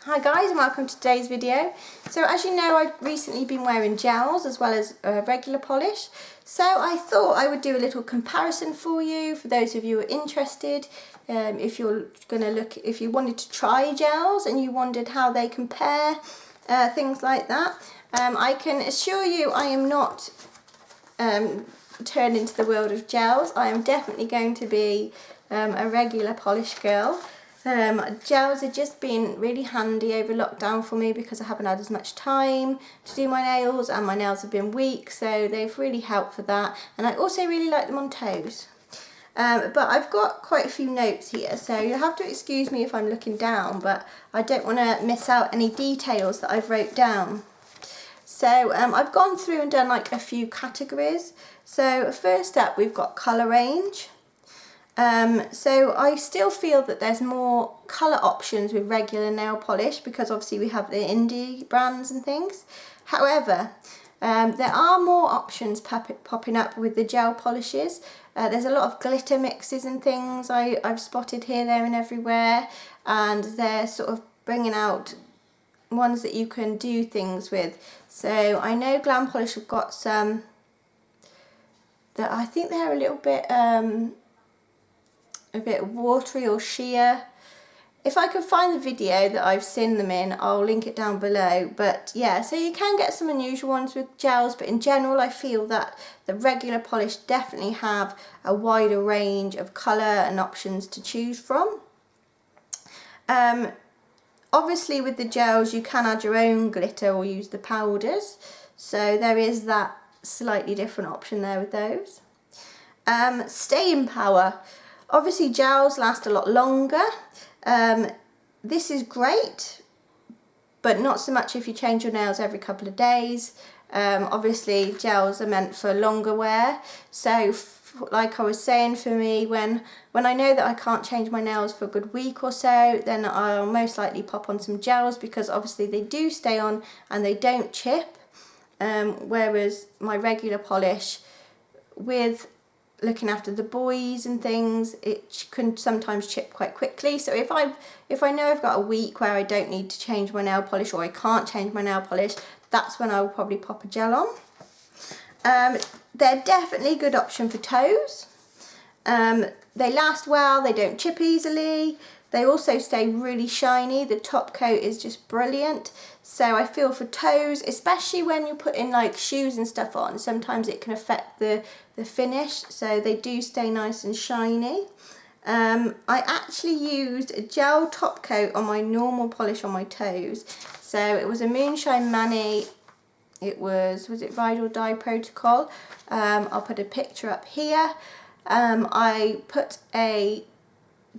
Hi guys, and welcome to today's video. So as you know, I've recently been wearing gels as well as regular polish. So I thought I would do a little comparison for you, for those of you who are interested. If you wanted to try gels and you wondered how they compare, things like that. I can assure you I am not turned into the world of gels. I am definitely going to be a regular polish girl. Gels have just been really handy over lockdown for me because I haven't had as much time to do my nails and my nails have been weak, so they've really helped for that, and I also really like them on toes. But I've got quite a few notes here, so you'll have to excuse me if I'm looking down, but I don't want to miss out any details that I've wrote down. So I've gone through and done like a few categories. So first up we've got colour range. So I still feel that there's more colour options with regular nail polish because obviously we have the indie brands and things. However, there are more options popping up with the gel polishes. There's a lot of glitter mixes and things I've spotted here, there and everywhere, and they're sort of bringing out ones that you can do things with. So I know Glam Polish have got some that I think they're a little bit watery or sheer. If I can find the video that I've seen them in, I'll link it down below. But yeah, so you can get some unusual ones with gels, but in general I feel that the regular polish definitely have a wider range of colour and options to choose from. Obviously with the gels you can add your own glitter or use the powders, so there is that slightly different option there with those. Staying power. Obviously gels last a lot longer. This is great, but not so much if you change your nails every couple of days. Obviously gels are meant for longer wear, so like I was saying, for me, when I know that I can't change my nails for a good week or so, then I'll most likely pop on some gels because obviously they do stay on and they don't chip, whereas my regular polish, with looking after the boys and things, it can sometimes chip quite quickly. So if I know I've got a week where I don't need to change my nail polish or I can't change my nail polish, that's when I will probably pop a gel on. They're definitely a good option for toes. They last well, they don't chip easily, they also stay really shiny, the top coat is just brilliant. So I feel for toes, especially when you're putting like shoes and stuff on, sometimes it can affect the finish, so they do stay nice and shiny. I actually used a gel top coat on my normal polish on my toes. So it was a Moonshine Mani, was it Ride or Die Protocol? I'll put a picture up here. I put a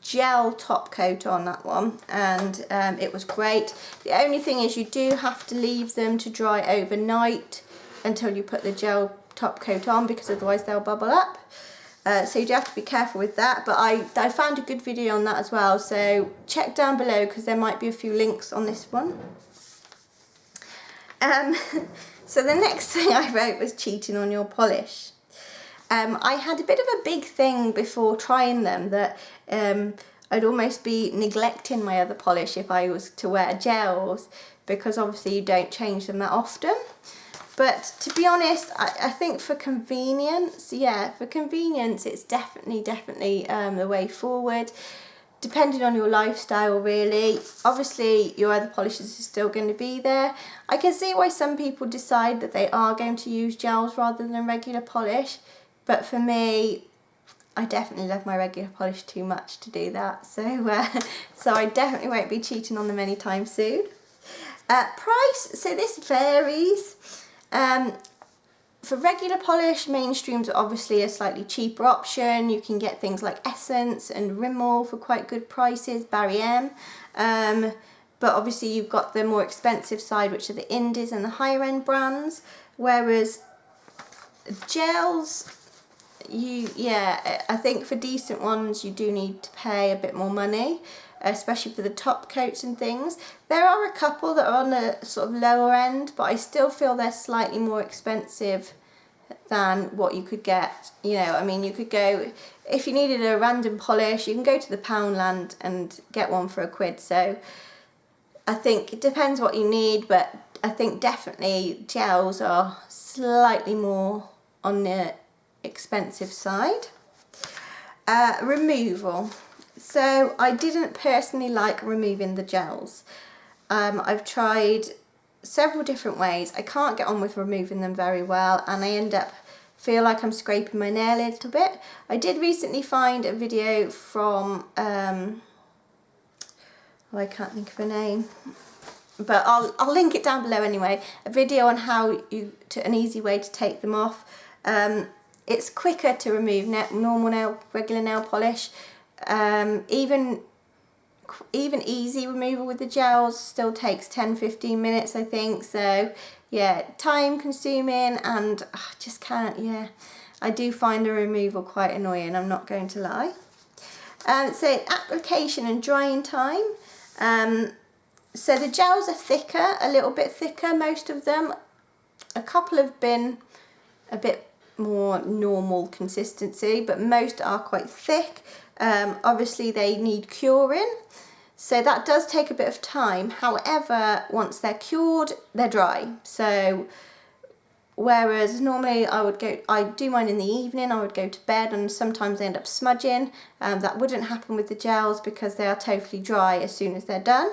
gel top coat on that one, and it was great. The only thing is you do have to leave them to dry overnight until you put the gel top coat on, because otherwise they'll bubble up. So you do have to be careful with that, but I found a good video on that as well, so check down below because there might be a few links on this one. So the next thing I wrote was cheating on your polish. I had a bit of a big thing before trying them that I'd almost be neglecting my other polish if I was to wear gels, because obviously you don't change them that often. But to be honest, I think for convenience, it's definitely the way forward, depending on your lifestyle really. Obviously your other polishes are still going to be there. I can see why some people decide that they are going to use gels rather than regular polish, but for me, I definitely love my regular polish too much to do that, so so I definitely won't be cheating on them anytime soon. Price, so this varies. For regular polish, mainstreams are obviously a slightly cheaper option. You can get things like Essence and Rimmel for quite good prices, Barry M. But obviously you've got the more expensive side, which are the indies and the higher end brands, whereas gels, I think for decent ones you do need to pay a bit more money, especially for the top coats and things. There are a couple that are on the sort of lower end, but I still feel they're slightly more expensive than what you could get. You know, I mean, you could go, if you needed a random polish, you can go to the Poundland and get one for £1. So I think it depends what you need, but I think definitely gels are slightly more on the expensive side. Removal. So I didn't personally like removing the gels. I've tried several different ways. I can't get on with removing them very well, and I end up feel like I'm scraping my nail a little bit. I did recently find a video from I can't think of her name, but I'll link it down below anyway. A video on how an easy way to take them off. It's quicker to remove regular nail polish. Even easy removal with the gels still takes 10-15 minutes, I think. So yeah, time consuming, and I just can't, yeah. I do find the removal quite annoying, I'm not going to lie. So application and drying time. So the gels are thicker, a little bit thicker, most of them. A couple have been a bit more normal consistency, but most are quite thick. Obviously they need curing, so that does take a bit of time. However, once they're cured, they're dry. So whereas normally I do mine in the evening, I would go to bed, and sometimes they end up smudging. That wouldn't happen with the gels because they are totally dry as soon as they're done.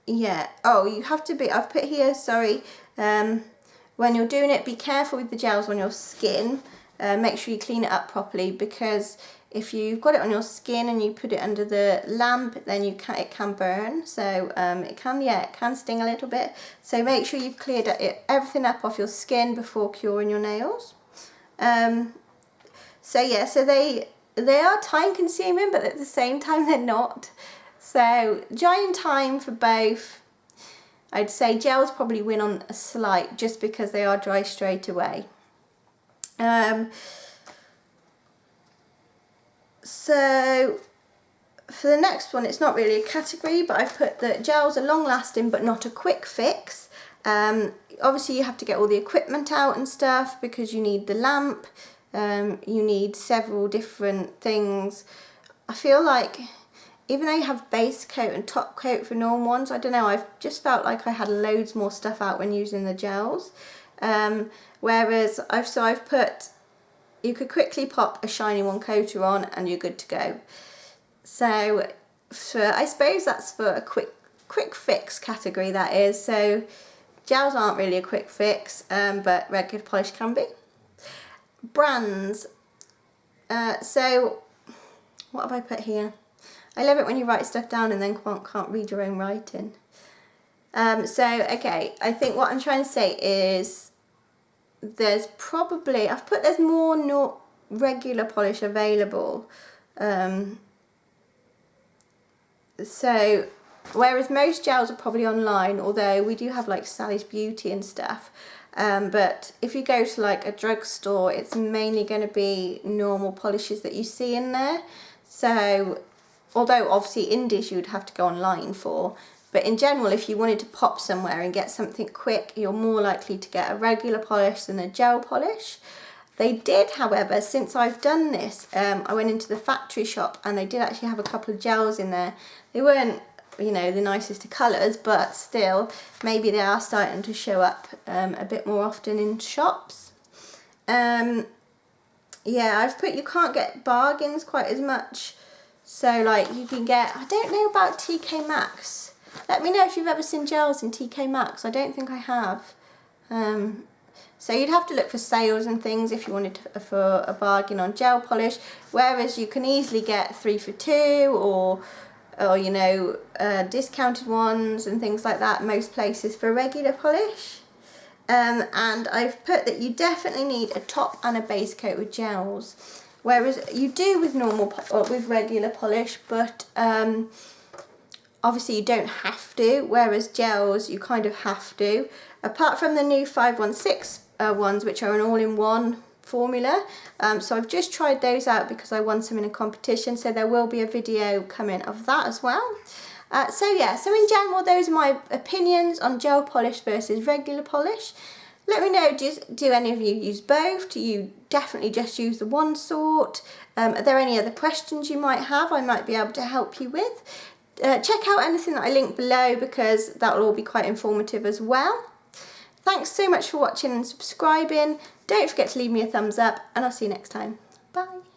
Yeah, oh, you have to be, I've put here, sorry, when you're doing it, be careful with the gels on your skin. Make sure you clean it up properly, because if you've got it on your skin and you put it under the lamp, then it can burn. So it can sting a little bit. So make sure you've cleared everything up off your skin before curing your nails. So yeah, so they are time consuming, but at the same time they're not. So drying time for both, I'd say gels probably win on a slight, just because they are dry straight away. So for the next one, it's not really a category, but I've put that gels are long lasting but not a quick fix. Obviously you have to get all the equipment out and stuff, because you need the lamp, you need several different things. I feel like even though you have base coat and top coat for normal ones, I don't know, I've just felt like I had loads more stuff out when using the gels. Whereas I've put, you could quickly pop a shiny one coater on and you're good to go. So I suppose that's for a quick fix category, that is. So gels aren't really a quick fix, but regular polish can be. Brands. So what have I put here? I love it when you write stuff down and then can't read your own writing. Okay, I think what I'm trying to say is there's more regular polish available. So whereas most gels are probably online, although we do have like Sally's Beauty and stuff. But if you go to like a drugstore, it's mainly going to be normal polishes that you see in there. So although obviously indies you'd have to go online for, but in general, if you wanted to pop somewhere and get something quick, you're more likely to get a regular polish than a gel polish. They did, however, since I've done this, I went into the factory shop and they did actually have a couple of gels in there. They weren't, you know, the nicest of colours, but still, maybe they are starting to show up a bit more often in shops. Yeah, I've put, you can't get bargains quite as much. So like you can get, I don't know about TK Maxx. Let me know if you've ever seen gels in TK Maxx. I don't think I have. So you'd have to look for sales and things if you wanted for a bargain on gel polish, whereas you can easily get 3 for 2 or you know, discounted ones and things like that most places for regular polish. And I've put that you definitely need a top and a base coat with gels, whereas you do with with regular polish, but obviously you don't have to, whereas gels you kind of have to, apart from the new 516 ones, which are an all-in-one formula. So I've just tried those out because I won some in a competition, so there will be a video coming of that as well. So yeah, so in general those are my opinions on gel polish versus regular polish. Let me know, do any of you use both? Do you definitely just use the one sort? Are there any other questions you might have I might be able to help you with? Check out anything that I link below because that will all be quite informative as well. Thanks so much for watching and subscribing. Don't forget to leave me a thumbs up and I'll see you next time. Bye.